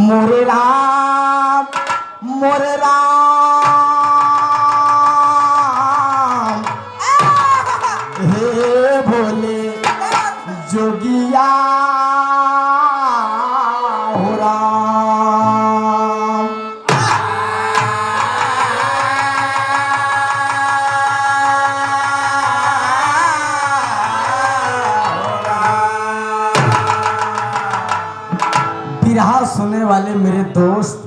मोरे राम मोरे राम हे भोले जोगिया हो राम। बिरहा सुनने वाले मेरे दोस्त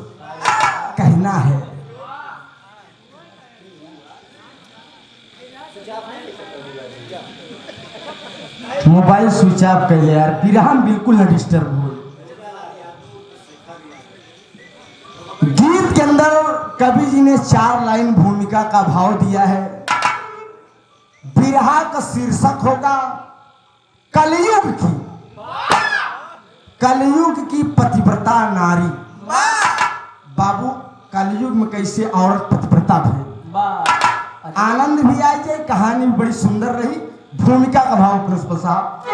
कहना है मोबाइल स्विच ऑफ कर ले यार, बिरहा में बिल्कुल न डिस्टर्ब हो। गीत के अंदर कवि जी ने 4 लाइन भूमिका का भाव दिया है। बिरहा का शीर्षक होगा कलयुग की पतिव्रता नारी। बाबू कलयुग में कैसे औरत पतिव्रता भई, आनंद भी आ जाए, कहानी भी बड़ी सुंदर रही। भूमिका का भाव प्रिंसिपल साहब।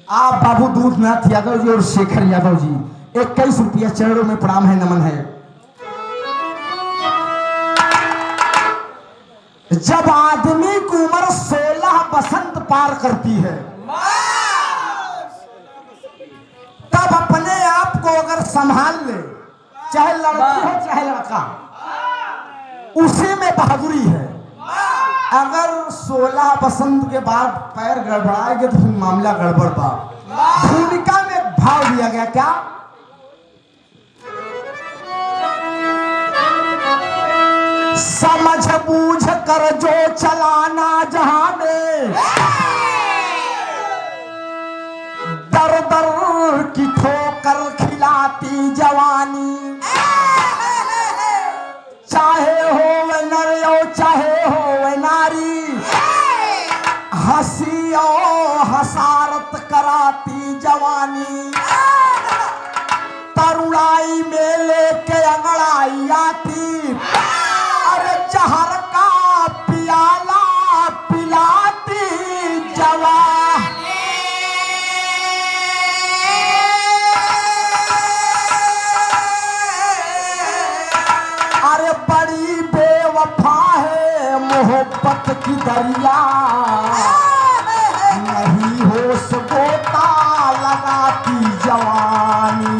आप बाबू दूधनाथ यादव जी और शेखर यादव जी 21 रुपया चरणों में प्रणाम है, नमन है। जब आदमी की उम्र 16 बसंत पार करती है, तब अपने आप को अगर संभाल ले, चाहे लड़की हो चाहे लड़का, उसी में बहादुरी है। अगर 16 बसंत के बाद पैर गड़बड़ाएंगे तो फिर मामला गड़बड़ बा। भूमिका में भाव दिया गया क्या, समझ बूझ कर जो चलाना जहां में, दर दर की ठोकर खिलाती जवानी। चाहे हो वे नर और चाहे हो वे नारी, हंसी और हसारत कराती जवानी। तरुणाई में लेके अंगड़ाई आती, अरे जहर का पियाला पिलाती जवानी। अरे बड़ी बेवफा है मोहब्बत की दरिया, नहीं होश गोता लगाती जवानी।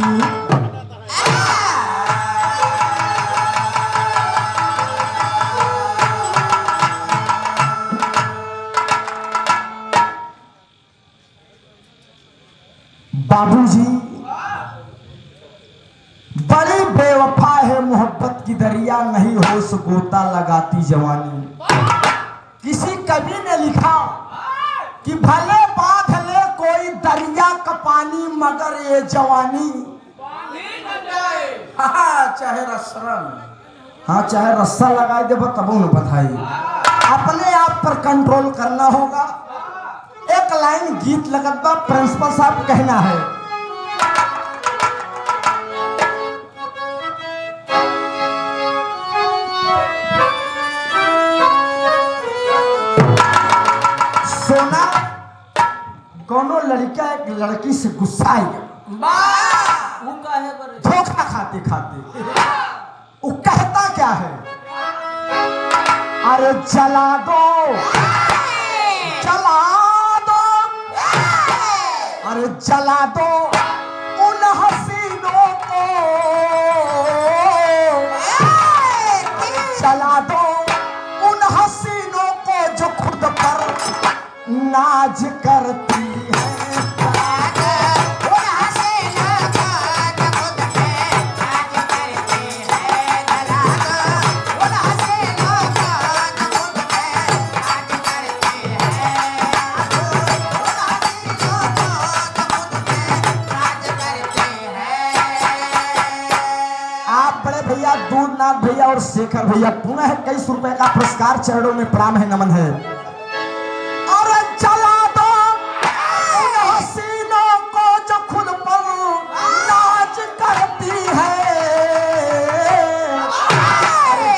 बाबूजी बड़ी बेवफा है मोहब्बत की दरिया, नहीं होश गोता लगाती जवानी। किसी कवि ने लिखा कि भले बांध ले कोई दरिया का पानी, मगर ये जवानी चाहे रस्सा, हाँ चाहे रस्सा लगाए दे तबो न बताई। अपने आप पर कंट्रोल करना होगा। एक लाइन गीत लगत बा, प्रिंसिपल साहब कहना है, सोना कोनो लड़का एक लड़की से गुस्सा आई, धोखा खाते खाते वो कहता क्या है, अरे जला दो जला दो, अरे जला दो उन हसीनों को, जला दो उन हसीनों को जो खुद पर नाज करती है। भैया दूधनाथ भैया और शेखर भैया पुनः 21 रुपए का पुरस्कार चरणों में प्रणाम है, नमन है। और जला दो उन हसीनों को जो खुद पर नाच करती है।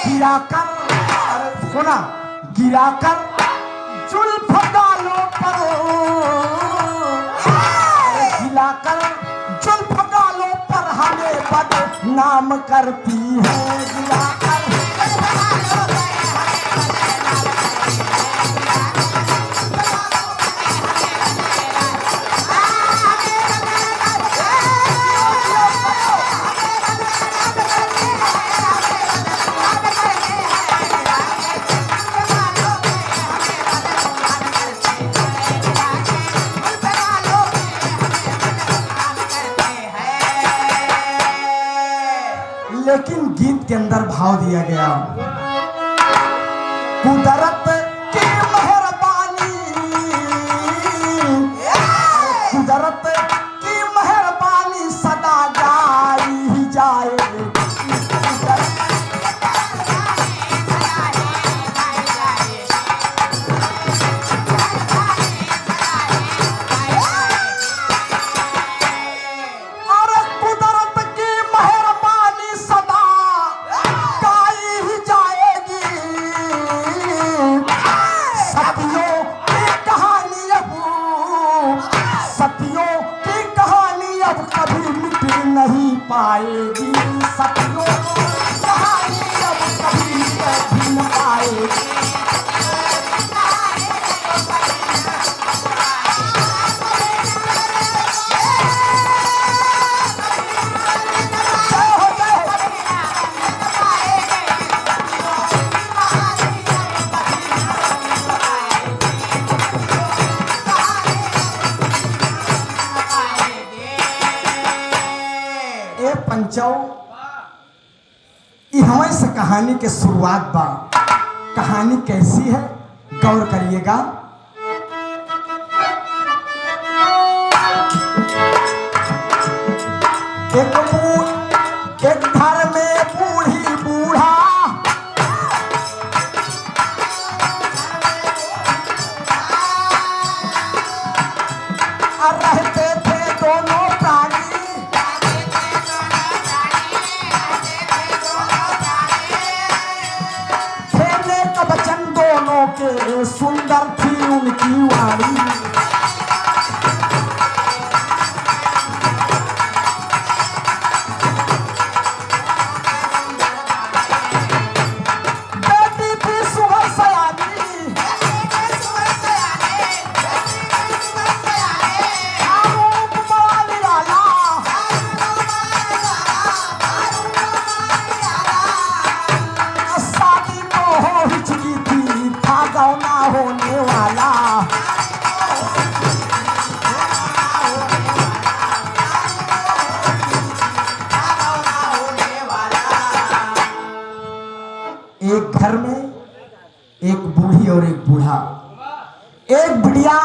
गिरा कर, सुना, गिरा कर जुल्फ गालों पर, गिरा नाम करती है लेकिन गीत के अंदर भाव दिया गया कुदरत की मेहरबानी, कुदरत की मेहरबानी सदा गाई ही जाए। नहीं पाएगी सपनों की कहानी अब कभी नहीं पाएगी। पंचौ इहवे से कहानी के शुरुआत बा। कहानी कैसी है गौर करिएगा। एक घर में बूढ़ी बूढ़ा रहते थे दोनों प्राणी। बचन दोनों के सुंदर थी उनकी वाणी। बेटी थी सुबह सयानी, रूप बड़ा निराला। शादी तो हो ही चुकी थी, था गौना होने वाला। एक घर में एक बूढ़ी और एक बूढ़ा। एक बुढ़िया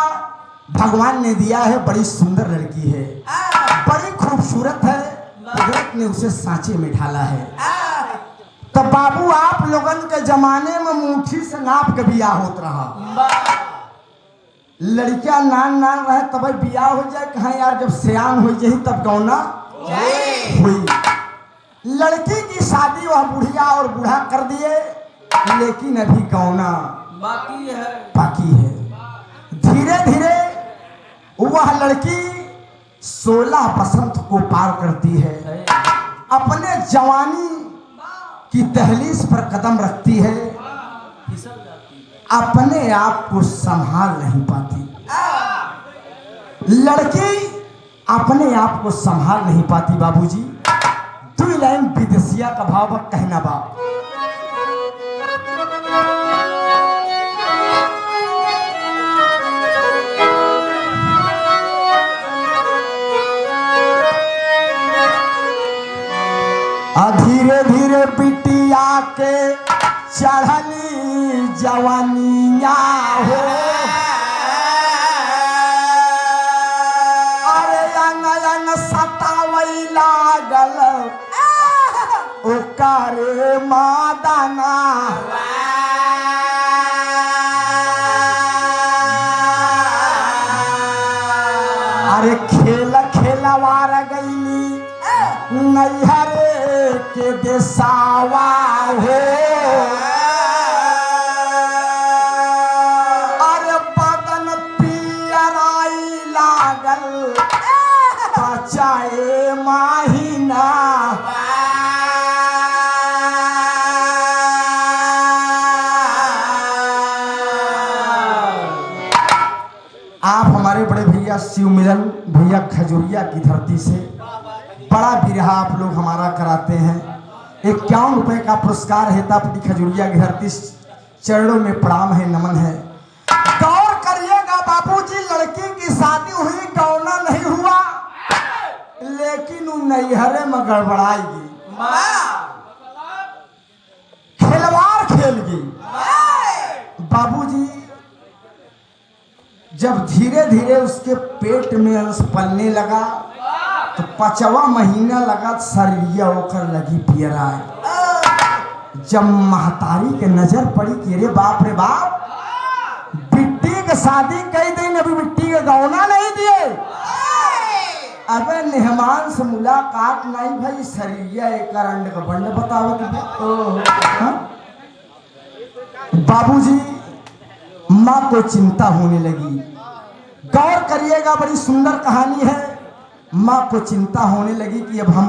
भगवान ने दिया है, बड़ी सुंदर लड़की है, बड़ी खूबसूरत है, कुदरत ने उसे सांचे में ढाला है। तो बाबू आप लोगन के जमाने में मुट्ठी से नाप के बियाह होत रहा। लड़कियां नान नान रहे तब बियाह हो जाए। कहा यार जब सियान हो जाए तब गौना हुई। लड़की की शादी वह बुढ़िया और बूढ़ा कर दिए, लेकिन अभी गौना बाकी है। धीरे धीरे वह लड़की 16 बसंत को पार करती है। अपने जवानी की दहलीज पर कदम रखती है, अपने आप को संभाल नहीं पाती। लड़की अपने आप को संभाल नहीं पाती बाबूजी। 2 लाइन विदेशिया का भाव कहना बा। धीरे धीरे बिटिया के चढ़ली जवानिया हो। अरे अंग अंग सतावई लागल ओकारे मादाना। अरे खेल खेलवार गईली नैहरे के देसावा हो। अरे बदन पियराई लागल बचाए माहिना। हमारे बड़े भैया शिव मिलन भैया खजूरिया की धरती से बड़ा बिरहा आप लोग हमारा कराते हैं। 51 रुपए का पुरस्कार है तापटी खजूरिया की धरती, चरणों में प्रणाम है, नमन है। गौर करिएगा बाबूजी, लड़की की शादी हुई, गौना नहीं हुआ, लेकिन वो नैहरे में गड़बड़ाएगी, खिलवाड़ खेलगी। बाबूजी जब धीरे धीरे उसके पेट में अंश पलने लगा तो 5वां महीना लगा, शरीरिया होकर लगी पियराए। जब महतारी के नजर पड़ी कि अरे बाप रे बाप, बिट्टी के शादी कई दिन अभी बिट्टी के गौना नहीं दिए। अबे मेहमान से मुलाकात नहीं भाई, शरीरिया एक अंड का बंड बताओ। बाबूजी माँ को चिंता होने लगी। गौर करिएगा, बड़ी सुंदर कहानी है। माँ को चिंता होने लगी कि अब हम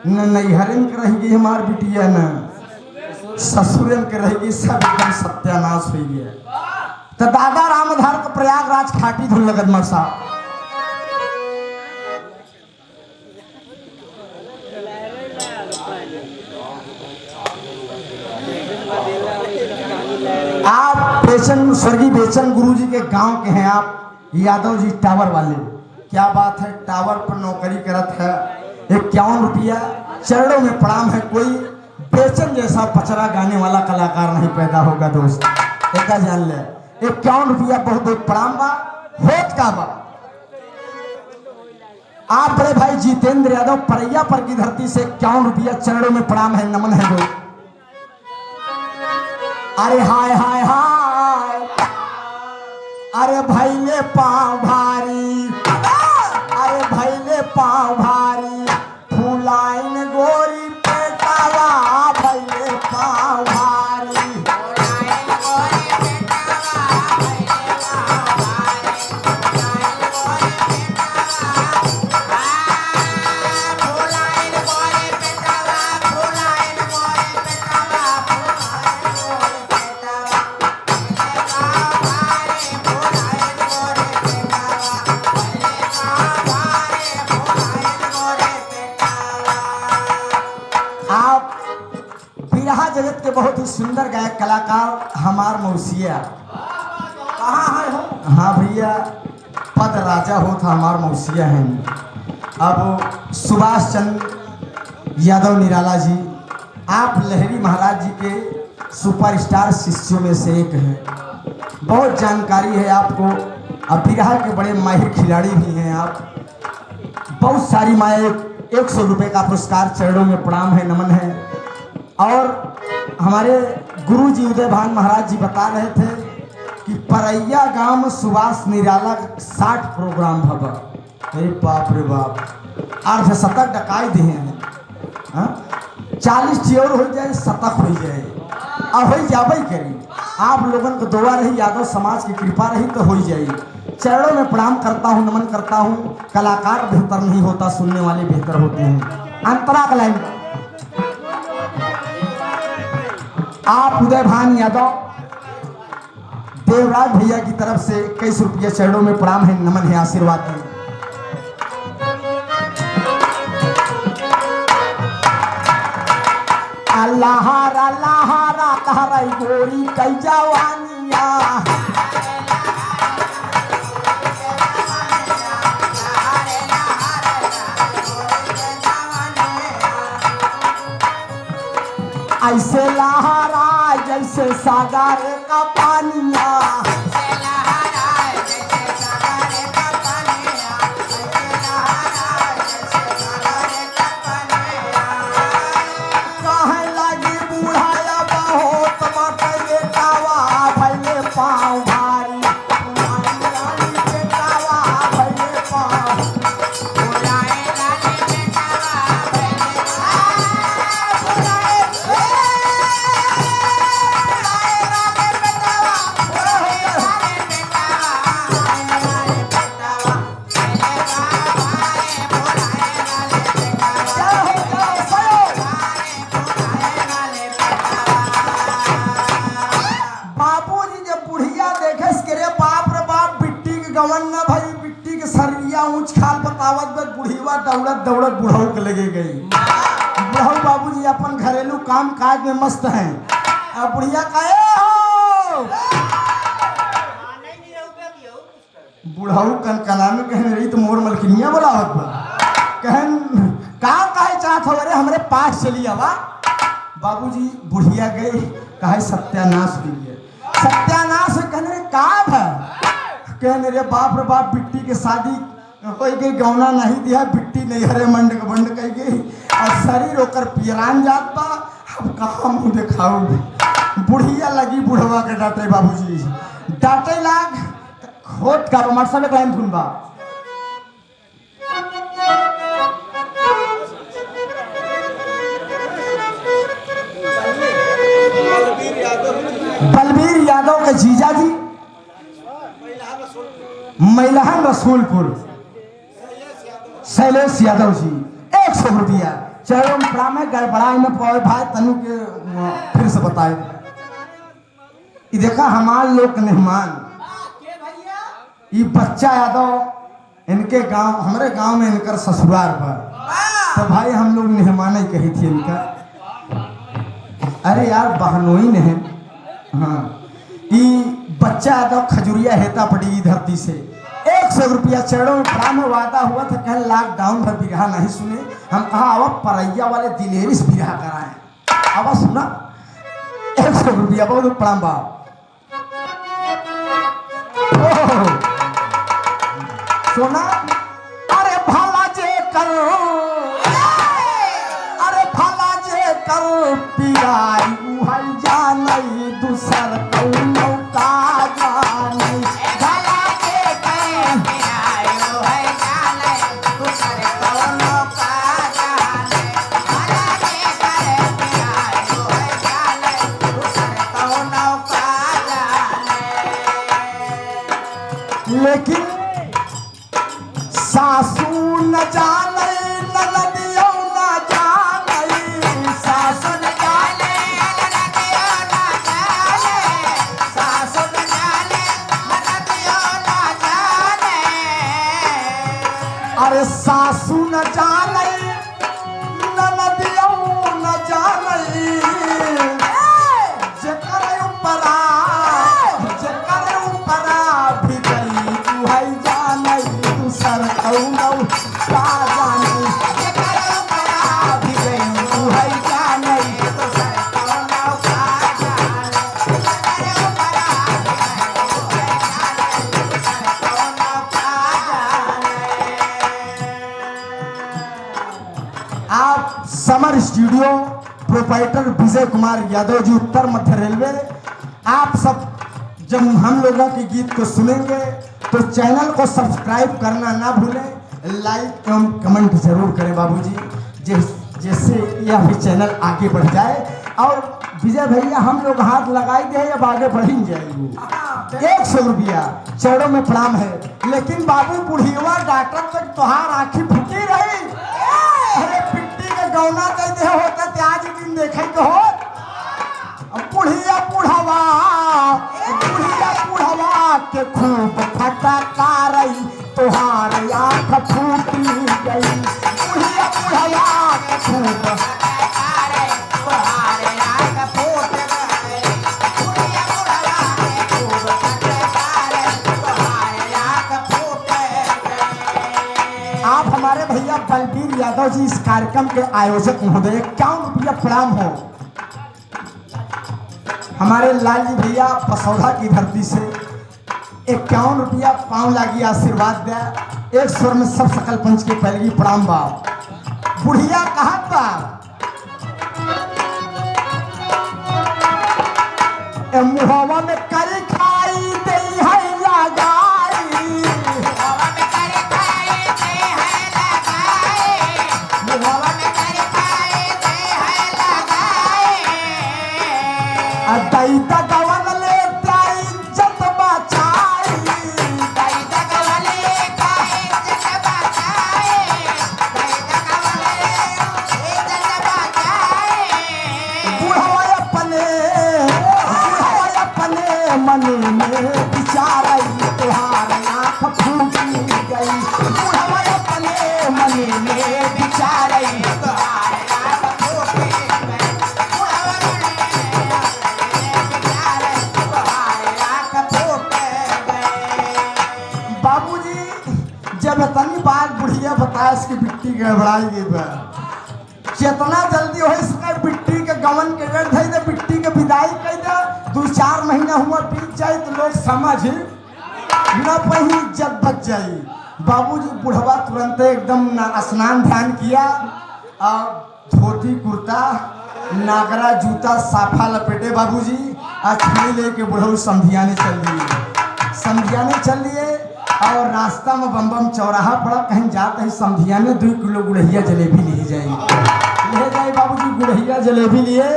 न नैहरे में रहेगी हमारी बिटिया, न ससुरे में रहेगी, सब एकदम सत्यानाश हो गया। तो दादा रामधार को प्रयागराज खाटी धुन लगत मरसा। आप बेचन स्वर्गीय बेचन गुरु जी के गांव के हैं, आप यादव जी टावर वाले। क्या बात है, टावर पर नौकरी करत है। 51 रुपया, चरणों में प्रणाम है। कोई बेचन जैसा पचरा गाने वाला कलाकार नहीं पैदा होगा दोस्त, एक जान ले। 51 रुपया बहुत बहुत प्रणाम बा। होत का बा, आप बड़े भाई जितेंद्र यादव परैया पर की धरती से 51 रुपया, चरणों में प्रणाम है, नमन है दोस्त। अरे हाय हाय हाय, अरे भैले पाँव भारी, अरे भैले पाँव भारी, फुलाइन गोरी पेटावा, भैले पाँव भारी। जगत के बहुत ही सुंदर गायक कलाकार हमार मौसिया कहाँ है हो? हाँ भैया, पद राजा हो था, हमार मौसिया हैं। अब सुभाष चंद्र यादव निराला जी, आप लहरी महाराज जी के सुपरस्टार शिष्यों में से एक हैं। बहुत जानकारी है आपको। अब बिरहा के बड़े माहिर खिलाड़ी भी हैं आप। बहुत सारी माए, 100 रुपये का पुरस्कार, चरणों में प्रणाम है, नमन है। और हमारे गुरु जी उदय भान महाराज जी बता रहे थे कि परैया गांव में सुभाष निराला 60 प्रोग्राम भवा। अरे बाप रे बाप, 8 डकाई दिए हैं। 40 चोर हो जाए, शतक हो जाए, और हो जाबे करी। आप लोगों को दुआ रही, यादव समाज की कृपा रही तो हो जाए। चरणों में प्रणाम करता हूँ, नमन करता हूँ। कलाकार बेहतर नहीं होता, सुनने वाले बेहतर होते हैं। अंतरा का लाइन, आप उदय भान यादव देवराज भैया की तरफ से 21 रुपये, चरणों में प्रणाम है, नमन है, आशीर्वाद है। अल्लाह अल्लाह तारा गोरी कई जवानिया, ऐसे लहरा जैसे सागर का पानिया, कहे लगी बुढ़ाया बहुत मकई कावा, भैले पाँव भारी, बेटावा भैले पाँव। के सरिया ऊंच खाल बतावत में बुढ़ीवा दौड़त दौड़त बुढ़ऊ के लगे गई। बुढ़ऊ बाबूजी अपन घरेलू काम काज में मस्त हैं। अब बुढ़िया कहे हो बुढ़ऊ कनानु कहने रही तो मोर मलकिनिया बोला होत कहन कहे चाहत हो? अरे हमरे पास चली आवा। बाबूजी बुढ़िया गई कहे सत्यानाश हुई। सत्यानाश कहने का है? कहने रे बाप रे बाप बिट्टी के शादी हो गई, गौना नहीं दिया, बिट्टी नहीं हरे मंड बंड कही गई और शरीर होकर पियरान जात बा। अब कहाँ मुँह दिखाऊ? बुढ़िया लगी बुढ़वा के डांटे। बाबूजी डांटे लाग खोट का मर सब एक लाइन धुन बा। बलबीर यादव के जीजा जी मैलहन रसूलपुर शैलेश यादव जी 100 रुपया चलो प्रणाम है। गड़बड़ाई में पड़े भाई तनु के फिर से बताए। देखा हमारे लोग मेहमान ये बच्चा यादव इनके गांव हमारे गांव में इनकर ससुराल पर तो भाई हम लोग मेहमान ही कही थी इनका। अरे यार बहनोई ने है। हाँ ये बच्चा यादव खजुरिया हेता पड़ी धरती से 100 रुपया चढ़ो प्रणाम में वादा हुआ था। कल लॉकडाउन भर बिरहा नहीं सुने। हम कहा आवा परैया वाले दिलेरिस बिरहा कराए। आवा सुना 100 रुपया बहुत प्रणाम बाप। सोना अरे भला जे करो, अरे भला जे करो पिराई उहल जानई दूसर कौनो का जानई। भला जे करो पिराई उहल जानई दूसर कौनो का जानई। भला जे करो पिराई उहल जानई दूसर कौनो का जानई। लेकिन सासू न जाने ननदियो न जाने, सासू न जाने ननदियो न जाने, सासू न जाने ननदियो न जाने। अरे सासू न जाने ननदियो न जाने, जेकर ऊपरा भी गई तू है जाने दूसर कौनो का जाने। जेकर ऊपरा भी गई तू है जाने दूसर कौनो का जाने। जेकर ऊपरा भी गई तू है जाने दूसर कौनो का जाने। आप समर स्टूडियो प्रोप्राइटर विजय कुमार यादव जी उत्तर मध्य रेलवे। आप सब जब हम लोगों के गीत को सुनेंगे तो चैनल को सब्सक्राइब करना ना भूलें, लाइक एवं कमेंट जरूर करें बाबूजी, जैसे यह भी चैनल आगे बढ़ जाए। और विजय भैया हम लोग हाथ लगाई दे अब आगे बढ़ ही जाएगी। 100 रुपया चौड़ों में प्रणाम है। लेकिन बाबू बुढ़िया डॉक्टर तक तुहार आँखी फूटी रही। अरे पिट्टी के गौना कहते होता त्याज दिन देखे तो हो बुढ़िया बुढ़वा के खूब फटका रही तुहार आँख फूटी गई। बुढ़िया बुढ़वा के खूब फटका रही तुहार आँख फूट गई। बुढ़िया बुढ़वा के खूब फटका रही तुहार आँख फूट गई। आप हमारे भैया बलबीर यादव जी इस कार्यक्रम के आयोजक महोदय 51 रुपया प्रणाम हो। हमारे लाल जी भैया पसौधा की धरती से 51 रुपया पाँव लागी आशीर्वाद दे। 1 स्वर में सब सकल पंच के पहले प्रणाम बाप। बुढ़िया कहत बा मुहवा में करी खाई दे है लगाई, मुहवा में करी खाई दे है लगाई, मुहवा में करी खाई दे है लगाई। दैता गवन ले इज्जत बचाई, दैता गवन ले इज्जत बचाई, दैता गवन ले इज्जत बचाई। बुढ़वा अपने मन में विचार तुहार आँख फूटी गई। जब इतनी बात बुढ़िया बताया इसकी बिट्टी गड़बड़ाई गई बा, जितना जल्दी हो इसका बिट्टी के गवन के डेढ़ धई दे, बिट्टी के विदाई कर दे, 2-4 महीना हुआ बीत जाए तो लोग समझ न पही इज्जत बच जाई। बाबूजी बुढ़वा तुरंत एकदम स्नान ध्यान किया और धोती कुर्ता नागरा जूता साफा लपेटे बाबूजी छड़ी लेके बुढ़ऊ समधियाने चल लिए और रास्ता में बम बम चौराहा पड़ा, कहीं जाते ही समधियाने 2 किलो गुड़हिया जलेबी ले जाए बाबूजी। गुड़हिया जलेबी लिए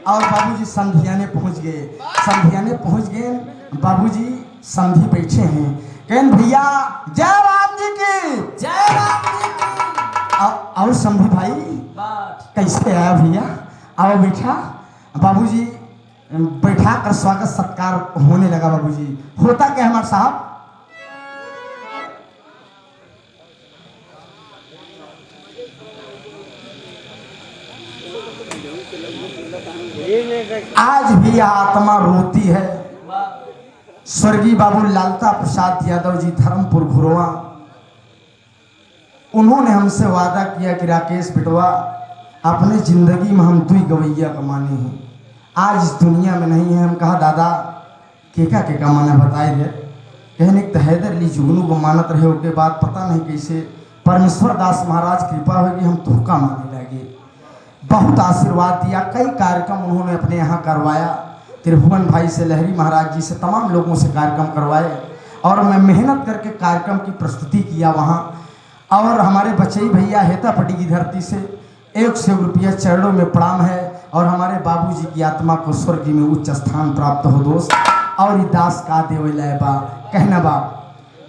और बाबूजी समधियाने पहुंच गए। बाबूजी समधी बैठे हैं, कहें भैया जय राम जी की। और समधी भाई कैसे आया भैया, आओ बैठा। बाबूजी बैठा कर स्वागत सत्कार होने लगा। बाबूजी होता क्या हमारे साहब, आज भी आत्मा रोती है। स्वर्गीय बाबू लालता प्रसाद यादव जी धर्मपुर घुरवा, उन्होंने हमसे वादा किया कि राकेश बिटवा अपने जिंदगी में हम 2 गवैया कमाने हैं, आज इस दुनिया में नहीं है। हम कहा दादा केका माना बताए दे। कहने तो हैदर अली जुगनू को मानत रहे के बाद पता नहीं कैसे परमेश्वर दास महाराज कृपा होगी हम तुहका माने लगे। बहुत आशीर्वाद दिया, कई कार्यक्रम उन्होंने अपने यहाँ करवाया, त्रिभुवन भाई से, लहरी महाराज जी से, तमाम लोगों से कार्यक्रम करवाए और मैं मेहनत करके कार्यक्रम की प्रस्तुति किया वहाँ। और हमारे बचई भैया हेतापटी की धरती से 100 रुपया चरणों में प्रणाम है और हमारे बाबूजी की आत्मा को स्वर्ग में उच्च स्थान प्राप्त हो दोस्त। और दास का देवलय बा कहना बा।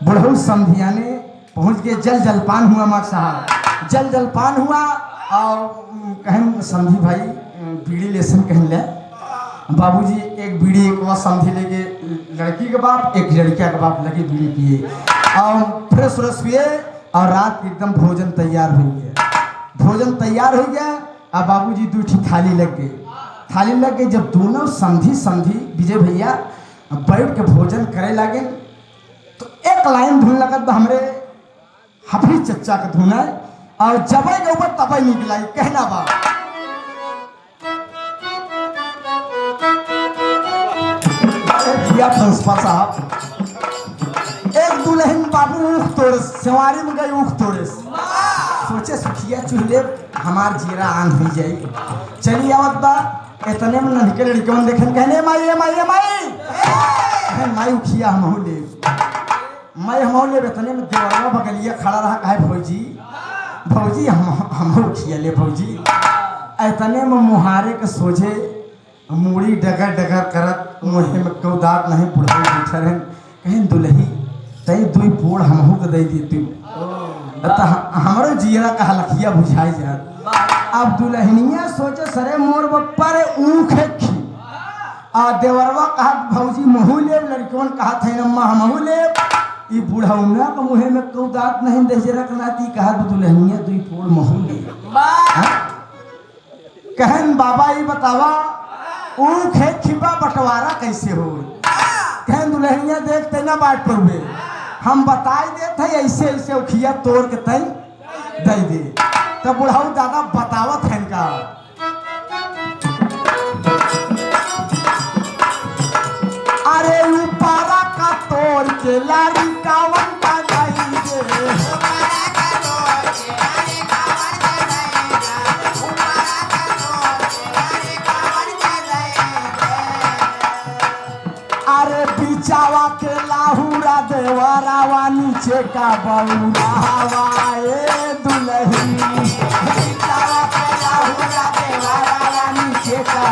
बुढ़ऊ समधियाने पहुँच गए, जलपान हुआ माँ साहब, जलपान हुआ और कहें समधी भाई बीड़ी लेसन कहन ले। बाबूजी एक बीड़ी एक वह समझी लेके लड़की के बाप एक लड़किया के बाप लगे बीड़ी पिए और फ्रेश हुए और रात के एकदम भोजन तैयार हो गया। अब बाबूजी 2 थाली लग गई। जब दोनों समधी विजय भैया बैठ के भोजन करे लगे तो एक लाइन धुन लगत हमरे हाफिज चचा के धुन है और जबै के ऊपर तबै निकला कहना बा। प्रिंसिपल साहब एक दुल्हन बाबू ऊख तोड़े सवारी में गई, ऊख तोड़े सोचे सुखिया चूल्हे हमार जीरा आन हो जाए। चली आवत बा, इतने में ननके लड़कन देखे कहने माई उखिया हम ले इतने में देवरवा बगलिया खड़ा रहा, कहे भौजी हम उखिया ले भौजी। इतने में मुहारे के सोझे मूड़ी डगर करत मुहे में क्यों दांत नहीं बुढ़ा बैठा रहे, कहीं दुल्ही तई 2 पोड़ हमहू के दे दी हमारो जीरा कहा लखिया बुझाई जा। अब दुल्हनिया सोचे सरे मोर बप्पर ऊख खी आ देवरवा कहा भौजी महू ले, लड़कवन कहा थे अम्मा हमहू ले। ई बुढ़ौना के मुहे में क्यों दांत नहीं दे रखनाती, कहा दुल्हनिया 2 पोड़ महू ले। कहन बाबा ये बतावा ऊख खिबा बंटवारा कैसे हो, कहन दुल्हनिया देखते ना बाट पर हम बताई देते ऐसे उखिया तोड़ के तई दे दे। तब बुढ़ाऊ दादा बतावत है इनका, अरे ऊपरा का तोड़ के लारी कावन का गई दे। अरे बिचावा के लाहुरा देवरावा नीचे का बउरावा ए दुल्ही, बिचावा के लाहुरा देवरावा नीचे का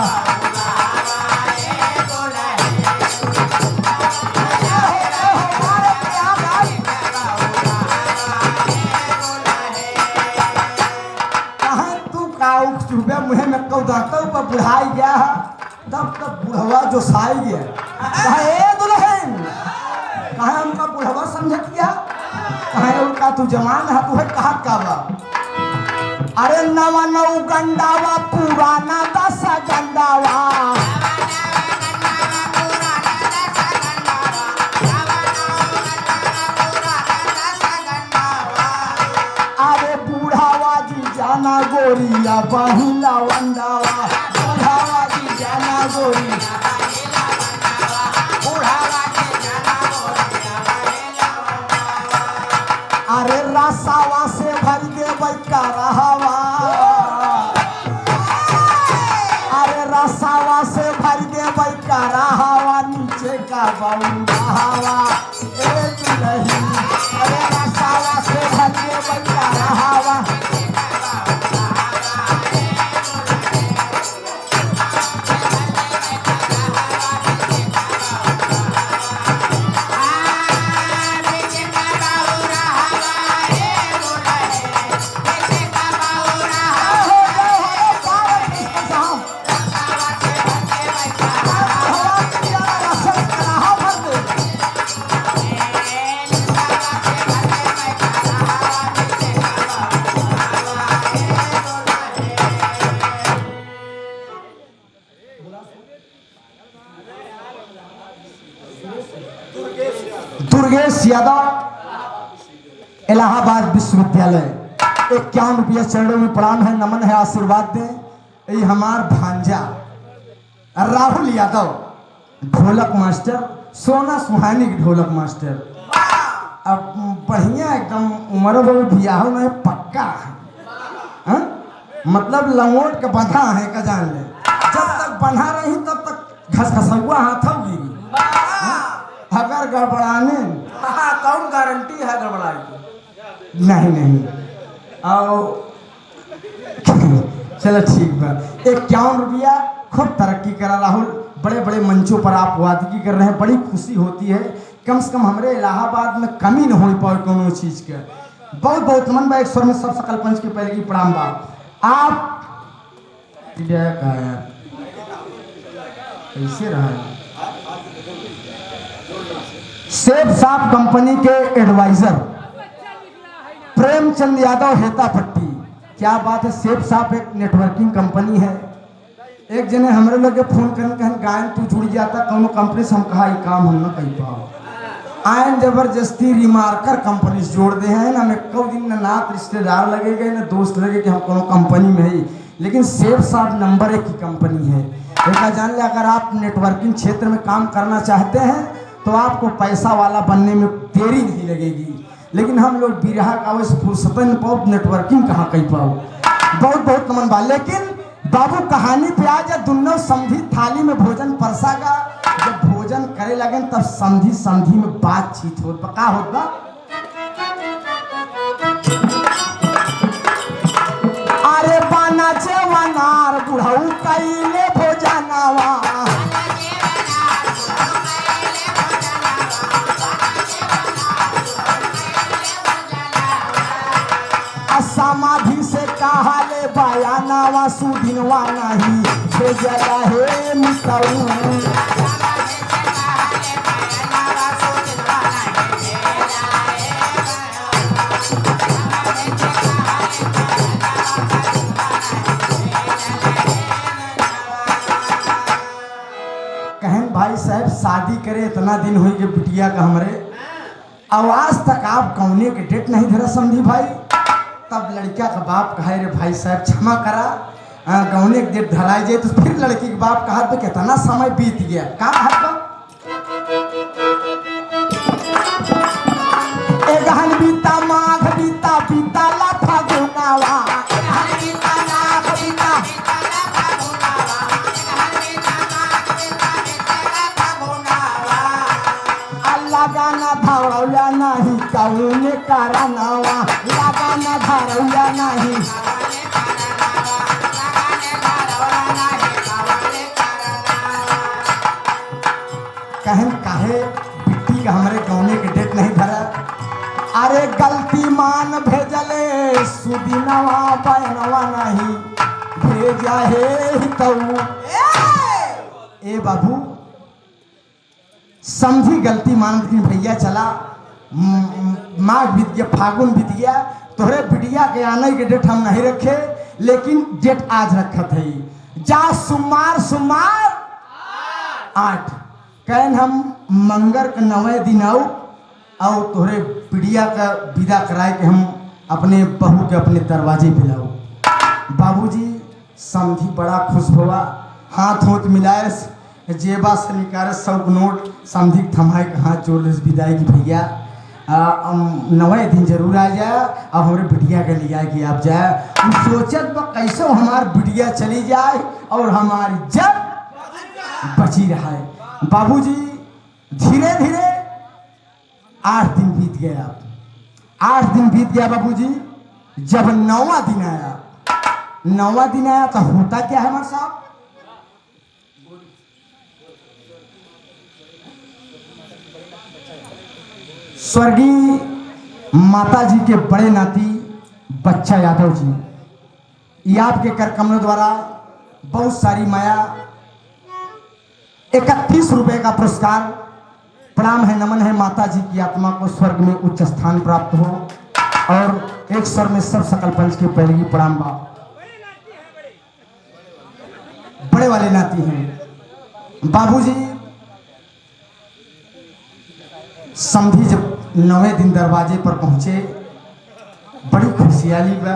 मुहे में कौ दांतों पर बुढ़ाई गया, तब तक बुढ़वा जो साई गया कहा दुल्हन कहा उनका बुढ़वा समझ गया, कहा उनका तू जवान है तू है कहा का बा। अरे नवा 9 गंडावा पुराना 10 गंडावा, जाना गोरिया बहिला वंडावा बुढ़ावा की जाना गोरी अरे रसावा से भर दे बैका रहावा अरे रसावा से भर दे बैका रहावा नीचे का बउंडावा एक नहीं अरे रसावा से भर दे बैका रहावा दुर्गेश यादव इलाहाबाद विश्वविद्यालय 51 रुपया चरणों में प्रणाम है, नमन है, आशीर्वाद दें। ये हमार भांजा राहुल यादव ढोलक मास्टर, सोना सुहानी की ढोलक मास्टर। अब बढ़िया एकदम उम्र बियाह में पक्का है, मतलब लंगोट के बंधा है का जान ले, जब तक बंधा रही तब तक घसघसुआ हाथ गिरी। अगर गड़बड़ाने कौन गारंटी है गड़बड़ाई की? नहीं और चलो ठीक बा। 51 रुपया खूब तरक्की करा राहुल, बड़े बड़े मंचों पर आप वादगी कर रहे हैं, बड़ी खुशी होती है। कम से कम हमारे इलाहाबाद में कमी न हो पाए कोनो चीज के। बहुत बहुत नमन बा, एक स्वर में सब सकल पंच के पहले की प्रणाम बा। आप कैसे रहा सेब साहब कंपनी के एडवाइजर प्रेमचंद यादव हेता पट्टी, क्या बात है। सेब साहब एक नेटवर्किंग कंपनी है। एक जने हमरे लगे फोन करन कहन गायन तू जुड़ जाता कोनो कंपनी से, हम कहा ये काम हम न कर पाओ। आयन जबरदस्ती रिमार्कर कंपनी से जोड़ दे हैं ना, मैं कौ दिन न नात रिश्तेदार लगे गए ना दोस्त लगे कि हम कोनो कंपनी में है, लेकिन सेब साहब नंबर 1 की कंपनी है। एक जान ले, अगर आप नेटवर्किंग क्षेत्र में काम करना चाहते हैं तो आपको पैसा वाला बनने में देरी नहीं लगेगी, लेकिन हम लोग बिरहा का वैसे फुर्सत बहुत नेटवर्किंग कहाँ कहीं पाओ। बहुत बहुत नमन बा। लेकिन बाबू कहानी पे आ जा, दुन्नो समझी थाली में भोजन परसागा। जब भोजन करे लगे तब समझी समझी में बातचीत हो का होता। अरे बाना जवानार बुढ़ऊ कैले भोजनावा समाधि से कहा ले बयानावा सुदिनवा नहीं भेजला हे मिताऊ। कहन भाई साहब शादी करे इतना दिन हुई के बिटिया का हमरे, आवाज तक आप कौने के डेट नहीं धरा समझी भाई। तब लड़का का बाप कहे रे भाई साहब क्षमा करा, गौने के डेट धराई जाए। तो फिर लड़की के बाप कहा तो कितना समय बीत गया का गहन बीता माघ बीता बीता लाथा गुनावा लगाना धरौला नहीं कौने करनावा, लगाना धरौला नहीं कहन काहे बिट्टी का हमारे गौने के डेट नहीं धरा। अरे गलती मान भेजले सुदिनवा बहनवा नहीं भेजा हे तो ए बाबू समझी गलती मान भैया चला माघ बीत गया, फागुन बीत गया, तोहरे बिटिया के आने के डेट हम नहीं रखे, लेकिन डेट आज रखा थे। जा सुमार 8 कहन हम मंगर के 9वें दिन आओ और तोहरे बिटिया का विदा कराए के हम अपने बहू के अपने दरवाजे पे लाओ। बाबूजी समधी बड़ा खुश हुआ, हाथ होत मिलाए, जेबा से निकाले 100 नोट समधी थमाए के हाथ जोड़ ले विदाई की भैया नवे दिन जरूर आ जाए अब हमारे बिटिया के लिया कि आप जाए। हम सोचत बा कैसे हमार बिटिया चली जाए और हमारी इज्जत बची रहा है। बाबूजी धीरे धीरे 8 दिन बीत गया। 8 दिन बीत गया बाबूजी। जब 9वां दिन आया, 9वां दिन आया तो होता क्या है हमारे साहब, स्वर्गीय माता जी के बड़े नाती बच्चा यादव जी, ये आपके कर कमलों द्वारा बहुत सारी माया 31 रुपए का पुरस्कार। प्रणाम है, नमन है, माता जी की आत्मा को स्वर्ग में उच्च स्थान प्राप्त हो। और एक स्वर में सब सकल पंच के पहले प्रणाम बाप, बड़े वाले नाती हैं बाबूजी। समधी जब 9वें दिन दरवाजे पर पहुंचे, बड़ी खुशियाली बा।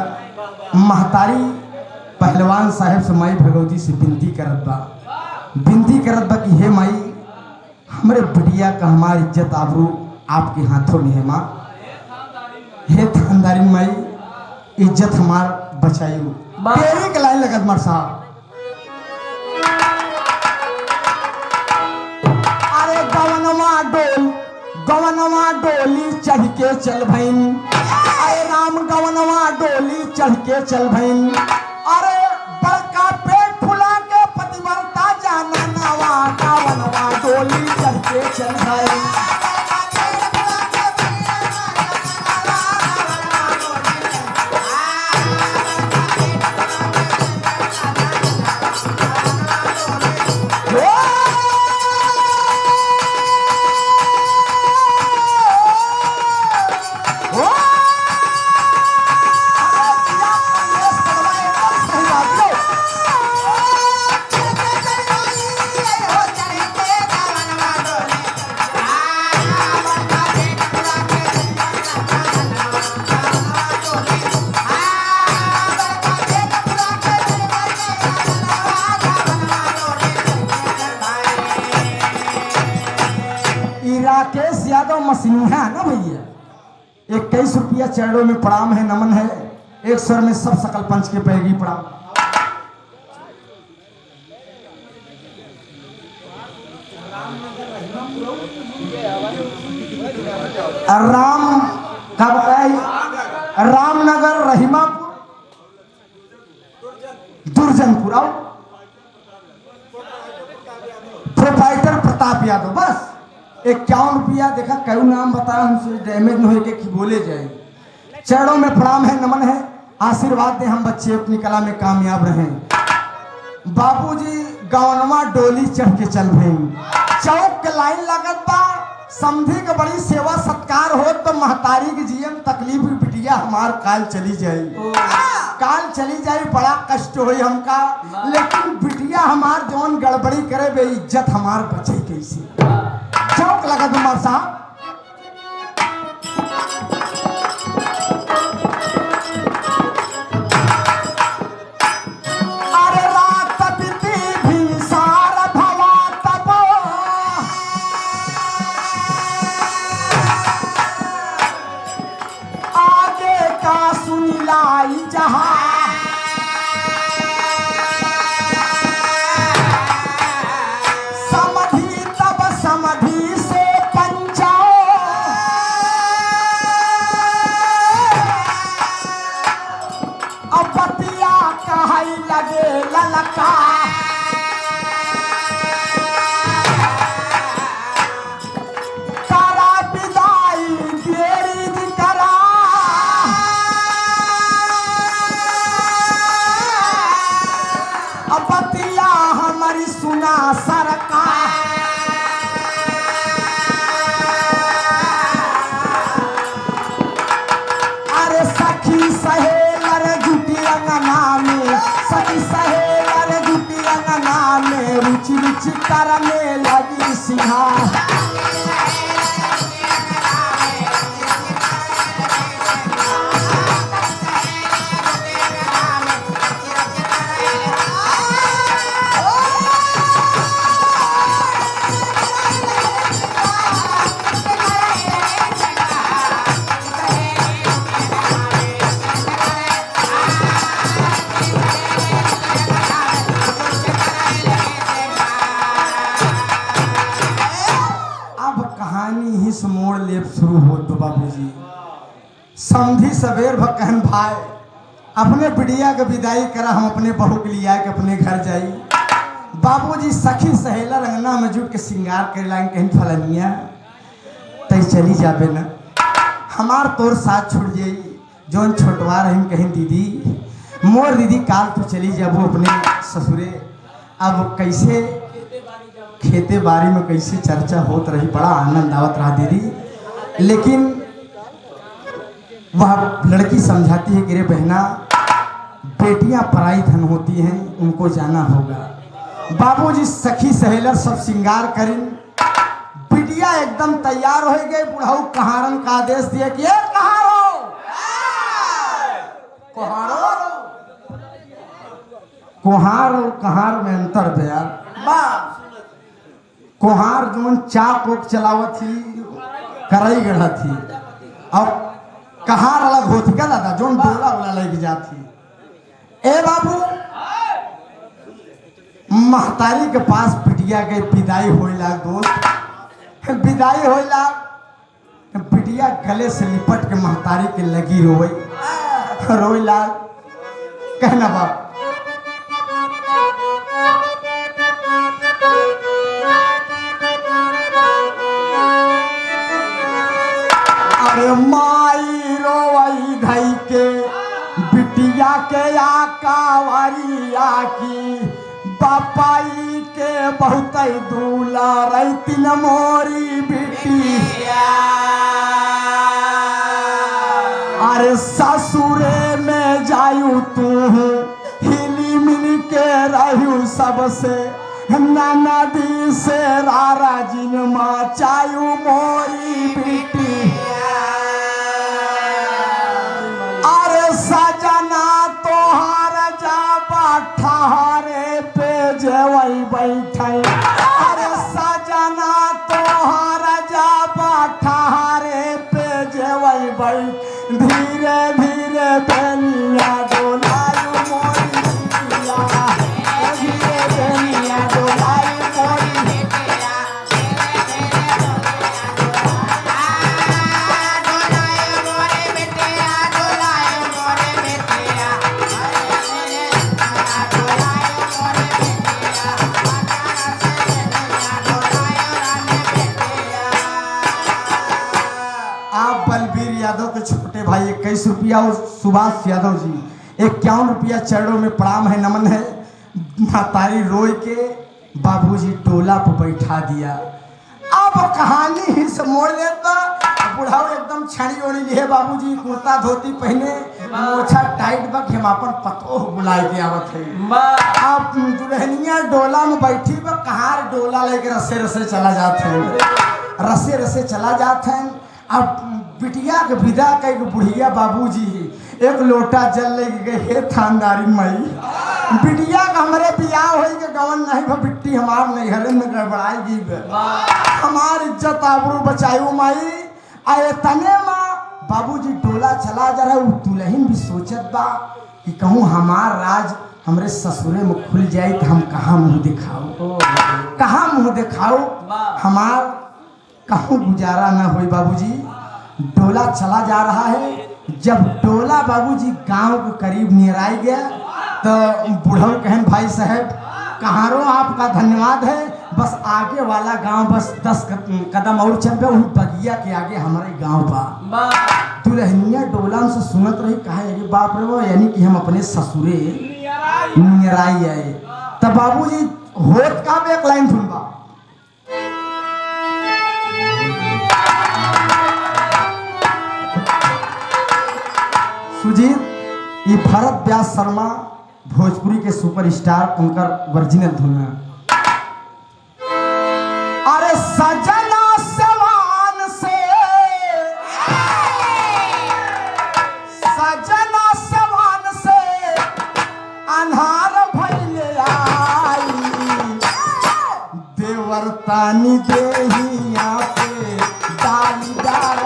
महतारी पहलवान साहब से माई भगवती से विनती करत बा कि हे माई, हमरे बिटिया का हमारी इज्जत आबरू आपके हाथों में है माँ। हे थानदारी माई, इज्जत हमार बचाइयो। तेरी के लाइन लगत मर साहब, अरे गवनवा डोली चढ़ के चल भैन, अरे राम गवनवा डोली चढ़ के चल भैन। अरे बड़का पेट फुला के पतिव्रता जाना नवा, गवनवा डोली चढ़ के चल भैन। राकेश यादव मसीहा ना भैया, 21 रुपया चरणों में प्रणाम है, नमन है। एक स्वर में सब सकल पंच के पैगी प्रणाम। राम का बताए, रामनगर, रहीमापुर, दुर्जनपुर, आओ प्रोपाइटर प्रताप यादव। बस 51 रुपया। देखा कई नाम बताया, हमसे डैमेज न हो कि बोले जाए। चरणों में प्रणाम है, नमन है, आशीर्वाद दे हम बच्चे अपनी कला में कामयाब रहें। बाबूजी गवनवा डोली चढ़ के चल भैन, चौक के लाइन लगत बा। समधी के बड़ी सेवा सत्कार हो तो महतारी की जीवन तकलीफ बिटिया हमार काल चली जाई, काल चली जाई, बड़ा कष्ट होई हमका। लेकिन बिटिया हमार जौन गड़बड़ी करे बे इज्जत हमार बचे कैसे। चौक लगा तुम्हार साहब, अरे रात बीती भिनसार भवा तब, आगे का सुनिलाई जहां, समधी से पंचाओ, अब बतिया कहाई लगे ललका, करा विदाई देरी करा, अब बतिया हमारी सुना सरकार। सखी सहेलर जुटी अंगना में, सखी सहेलर जुटी अंगना में, रुचि रुचि करने लगी सिंगार। समझी सवेर भकहन भाई अपने बिटिया के विदाई करा, हम अपने बहू के लिए के अपने घर जाई। बाबूजी सखी सहेला रंगना में जुट के श्रृंगार कर लाइन कहीं फलनिया तई चली जाबे न, हमार तोर साथ छूट जाई। जौन छोटवा रही कहीं दीदी मोर दीदी काल तो चली जाबो अपने ससुरे। अब कैसे खेते बाड़ी में कैसे चर्चा होत रही, बड़ा आनंद आवत रहा दीदी। लेकिन वह लड़की समझाती है कि रे बहना, बेटियां पराई धन होती हैं, उनको जाना होगा। बाबूजी सखी सहेलर सब श्रृंगार करी, बिटिया एकदम तैयार हो गई। बुढ़ाऊ कहारन का आदेश दिया कि कहारो कोहारो, कोहार और कहार में अंतर दिया। कोहार जोन चाक ओक चलावत थी, करई गढ़ा थी, और कहार अलग होती का दादा जोन डोला वाला लग जाती। ए बाबू महतारी के पास बिटिया के विदाई होइला, दोस्त विदाई होइला, बिटिया गले से लिपट के महतारी के लगी रोइला। कहना बाप अरे माई रोई धई के बिटिया के आकावरिया की, बापाई के बहुत दूला रही न मोरी बिटिया। अरे ससुरे में जायू तू हिली मिली के रहू सबसे, नाना दी से रारा जिन माँ चायू मोरी बिटिया। अरे सजना तोहार जाबा ठहरे पे जेवई बैठे, अरे सजना तोहार जाबा ठहरे पे जेवई बैठ, धीरे धीरे बेनिया डोलायू मोरी बिटिया, धीरे बेनिया डोलायू मोरी बिटिया। आप बलबीर यादव के छोटे भाई 21 रुपया और सुभाष यादव जी 51 रुपया चरणों में प्रणाम है, नमन है। महतारी रोई के बाबूजी डोला पर बैठा दिया। अब कहानी ही से मोड़ लेता, बुढ़ाऊ एकदम छड़ी ओढ़ी लिए, बाबूजी कुर्ता धोती पहने, मोछा टाइट बक, हम अपन पतो बुलाए के आवत है। अब दुल्हनिया डोला में बैठी बा, कहार डोला लेके रसे रसे चला जाते हैं, रसे रसे चला जाते हैं। अब बिटिया के विदा कई बुढ़िया बाबूजी एक लोटा जल ले गए, हे थानदारी मई बिटिया का हमारे बियाह हो के गवन नहीं भा, बिट्टी हमार नैहरे में गड़बड़ाई हमार इज्जत आबरू बचायू माई। आए तने माँ बाबूजी डोला चला जा रहा है, दुल्हन भी सोचत बा कि कहूँ हमार राज हमरे ससुरे में खुल जाए तो हम कहाँ मुँह दिखाओ, कहाँ मुँह दिखाओ, हमार कहूँ गुजारा ना हो। बाबूजी डोला चला जा रहा है। जब डोला बाबूजी गांव के करीब नियर आ गया तो बूढ़ऊ कहन भाई साहब कहारो आपका धन्यवाद है, बस आगे वाला गांव बस 10 कदम और चल पे, उन बगिया के आगे हमारे गांव बा। दुल्हनिया डोला से सुनत रही, कहा अरे बाप रे वो, यानी कि हम अपने ससुरे नियराई आए। तब बाबूजी होत का एक लाइन सुनबा, सुजीत ये भरत व्यास शर्मा भोजपुरी के सुपरस्टार, उनका ओरिजिनल धुन है। अरे सजना सवान से, सजना सवान से अन्हार भइले आई, देवर तानी देहिया पे डाली डाल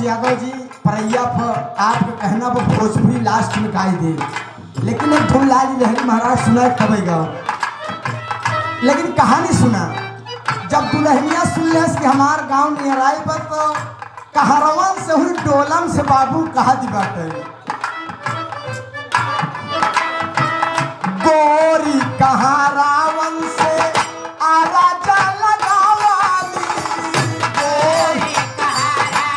यादव जी परैया पर आपके कहना वो भोजपुरी लास्ट में गाई दे, लेकिन एक धुनलाल लहरी महाराज सुना खबेगा, लेकिन कहानी सुना। जब दुल्हनिया सुन ले कि हमार गांव नियर आई पर तो कहरवन से हुई डोलम से बाबू कहा दी बाटे, गोरी कहाराव